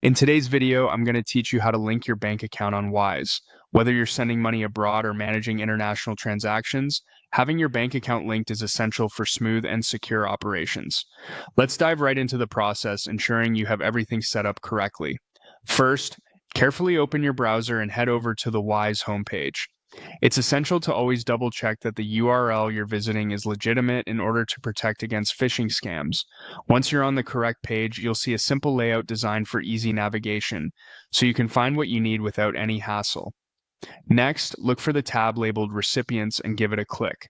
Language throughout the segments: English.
In today's video, I'm going to teach you how to link your bank account on Wise. Whether you're sending money abroad or managing international transactions, having your bank account linked is essential for smooth and secure operations. Let's dive right into the process, ensuring you have everything set up correctly. First, carefully open your browser and head over to the Wise homepage. It's essential to always double check that the URL you're visiting is legitimate in order to protect against phishing scams. Once you're on the correct page, you'll see a simple layout designed for easy navigation, so you can find what you need without any hassle. Next, look for the tab labeled Recipients and give it a click.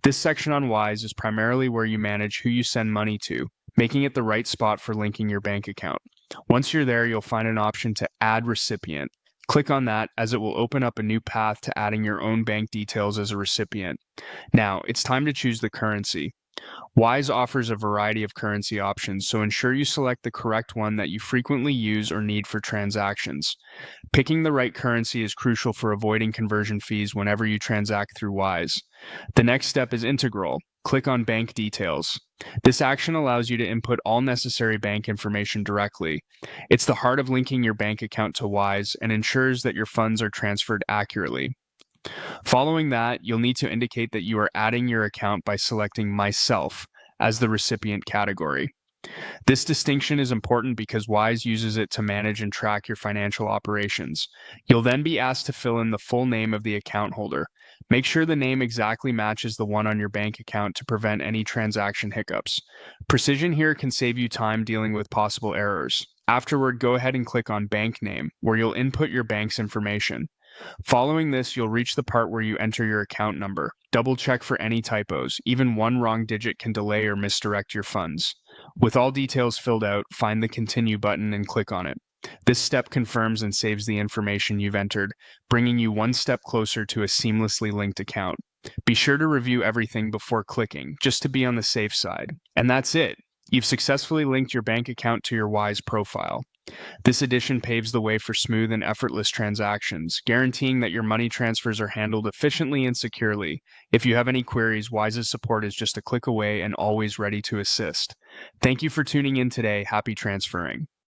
This section on Wise is primarily where you manage who you send money to, making it the right spot for linking your bank account. Once you're there, you'll find an option to Add Recipient. Click on that as it will open up a new path to adding your own bank details as a recipient. Now, it's time to choose the currency. Wise offers a variety of currency options, so ensure you select the correct one that you frequently use or need for transactions. Picking the right currency is crucial for avoiding conversion fees whenever you transact through Wise. The next step is integral. Click on Bank Details. This action allows you to input all necessary bank information directly. It's the heart of linking your bank account to Wise and ensures that your funds are transferred accurately. Following that, you'll need to indicate that you are adding your account by selecting Myself as the recipient category. This distinction is important because Wise uses it to manage and track your financial operations. You'll then be asked to fill in the full name of the account holder. Make sure the name exactly matches the one on your bank account to prevent any transaction hiccups. Precision here can save you time dealing with possible errors. Afterward, go ahead and click on Bank Name, where you'll input your bank's information. Following this, you'll reach the part where you enter your account number. Double check for any typos. Even one wrong digit can delay or misdirect your funds. With all details filled out, find the Continue button and click on it. This step confirms and saves the information you've entered, bringing you one step closer to a seamlessly linked account. Be sure to review everything before clicking, just to be on the safe side. And that's it. You've successfully linked your bank account to your Wise profile. This addition paves the way for smooth and effortless transactions, guaranteeing that your money transfers are handled efficiently and securely. If you have any queries, Wise's support is just a click away and always ready to assist. Thank you for tuning in today. Happy transferring.